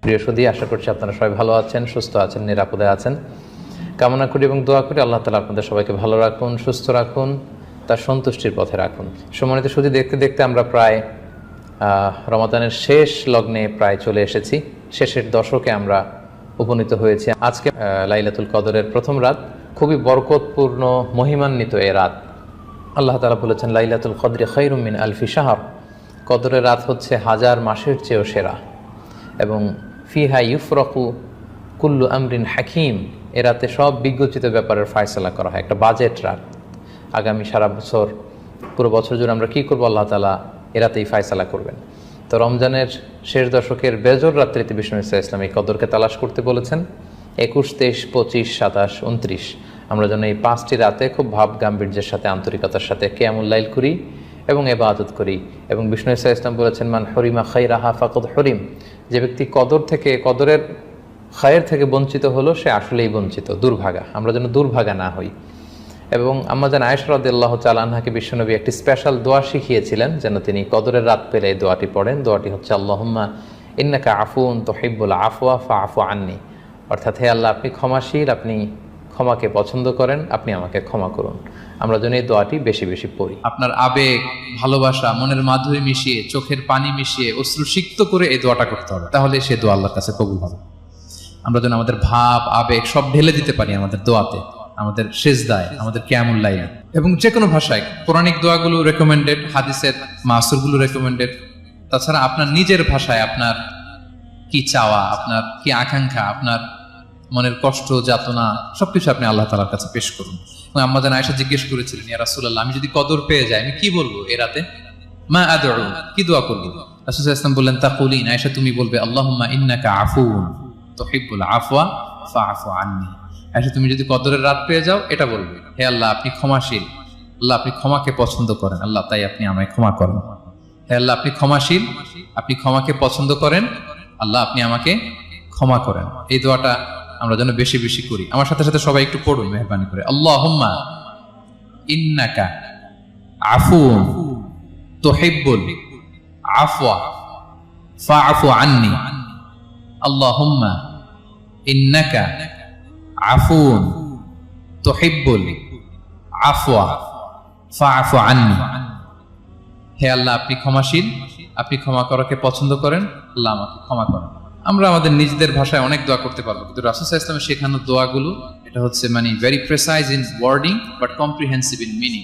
প্রিয় সুধী, আশা করছি আপনারা সবাই ভালো আছেন, সুস্থ আছেন, নিরাপদে আছেন। কামনা করি এবং দোয়া করি আল্লাহ তাআলা আপনাদের সবাইকে ভালো রাখুন, সুস্থ রাখুন, তার সন্তুষ্টির পথে রাখুন। সম্মানিত সুধী, দেখতে দেখতে আমরা প্রায় রমাদানের শেষ লগ্নে প্রায় চলে এসেছি। শেষের দশকে আমরা উপনীত হয়েছি। আজকে লাইলাতুল কদরের প্রথম রাত, খুবই বরকতপূর্ণ মহিমান্বিত এ রাত। আল্লাহ তাআলা বলেছেন, লাইলাতুল কদরি খায়রুম মিন আলফি শাহর। কদরের রাত হচ্ছে 1000 মাসের চেয়েও সেরা। এবং ফিহা ইউফরাকু কুল্লু আমরিন হাকিম, এ রাতে সব বিজ্ঞোচিত ব্যাপারের ফয়সালা করা হয়। একটা বাজেট রাত। আগামী সারা বছর, পুরো বছর জুড়ে আমরা কী করবো, আল্লাহ তাআলা এ রাতেই ফয়সালা করবেন। তো রমজানের শেষ দশকের বেজর রাত্রিতে বিষ্ণু ইসলাম এই কদরকে তালাশ করতে বলেছেন। 21, 23, 25, 27, 29 আমরা যেন এই 5টি রাতে খুব ভাব গাম্ভীর্যের সাথে, আন্তরিকতার সাথে কিয়ামুল লাইল করি এবং ইবাদত করি। এবং বিষ্ণু ইসলাম বলেছেন, মান হরিমা খায়রাহা ফাকাদ হরিম। যে ব্যক্তি কদরের খায়ের থেকে বঞ্চিত হলো, সে আসলেই বঞ্চিত, দুর্ভাগা। আমরা যেন দুর্ভাগা না হই। এবং আম্মা জান আয়েশা রাদিয়াল্লাহু তাআলা আনহাকে বিশ্বনবী একটি স্পেশাল দোয়া শিখিয়েছিলেন, যেন তিনি কদরের রাত পেলে এই দোয়াটি পড়েন। দোয়াটি হচ্ছে, আল্লাহুম্মা ইন্নাকা আফুন তুহিব্বুল আফওয়া ফাআফু আন্নি। অর্থাৎ, হে আল্লাহ, আপনি ক্ষমাশীল, আপনি ক্ষমাকে পছন্দ করেন, আপনি আমাকে ক্ষমা করুন। আমরা যেন এই দোয়াটি বেশি বেশি পড়ি। আপনার আবেগ, ভালোবাসা, মনের মাধুরী মিশিয়ে, চোখের পানি মিশিয়ে, অশ্রুসিক্ত করে এই দোয়াটা করতে হবে, তাহলে সে দোয়া আল্লাহর কাছে কবুল হবে। আমরা যেন আমাদের ভাব, আবেগ সব ঢেলে দিতে পারি আমাদের দোয়াতে, আমাদের সেজদায়, আমাদের কিয়ামুল লাইলে। এবং যে কোনো ভাষায় পৌরাণিক দোয়াগুলো রেকমেন্ডেড, হাদিসের মাসুরগুলো রেকমেন্ডেড। তাছাড়া আপনার নিজের ভাষায় আপনার কি চাওয়া, আপনার কি আকাঙ্ক্ষা, আপনার মনের কষ্ট, যাতনা সবকিছু আপনি আল্লাহ তাআলার কাছে পেশ করুন। এবং আম্মা জান আয়েশা জিজ্ঞেস করেছিলেন, ইয়া রাসূলুল্লাহ, আমি যদি কদর পেয়ে যাই, আমি কি বলবো এ রাতে? মা আদউ, কি দোয়া করব? রাসূল সাল্লাল্লাহু আলাইহি ওয়াসাল্লাম বললেন, তাকুলিন, আয়েশা তুমি বলবে, আল্লাহুম্মা ইন্নাকা আফুন তুহিব্বুল আফওয়া ফাআফু আন্নি। আয়েশা তুমি যদি কদরের রাত পেয়ে যাও, এটা বলবে, হে আল্লাহ, আপনি ক্ষমাশীল, আল্লাহ আপনি ক্ষমাকে পছন্দ করেন, আল্লাহ তাই আপনি আমায় ক্ষমা করেন। হে আল্লাহ, আপনি ক্ষমাশীল, আপনি ক্ষমাকে পছন্দ করেন, আল্লাহ আপনি আমাকে ক্ষমা করেন। এই দোয়াটা আমরা যেন বেশি বেশি করি। আমার সাথে সাথে সবাই একটু পড়ুন মেহরবানি করে। আল্লাহুম্মা ইন্নাকা আফুন তুহিব্বুল আফওয়া ফাআফু আন্নি। আল্লাহুম্মা ইন্নাকা আফুন তুহিব্বুল আফওয়া ফাআফু আন্নি। হে আল্লাহ, আপনি ক্ষমাশীল, আপনি ক্ষমা করাকে পছন্দ করেন, আল্লাহ আমাকে ক্ষমা করেন। আমরা আমাদের নিজেদের ভাষায় অনেক দোয়া করতে পারবো, কিন্তু রাসূল সাল্লাল্লাহু আলাইহি ওয়াসাল্লামের শেখানো দোয়াগুলো, এটা হচ্ছে very precise in wording but comprehensive in meaning.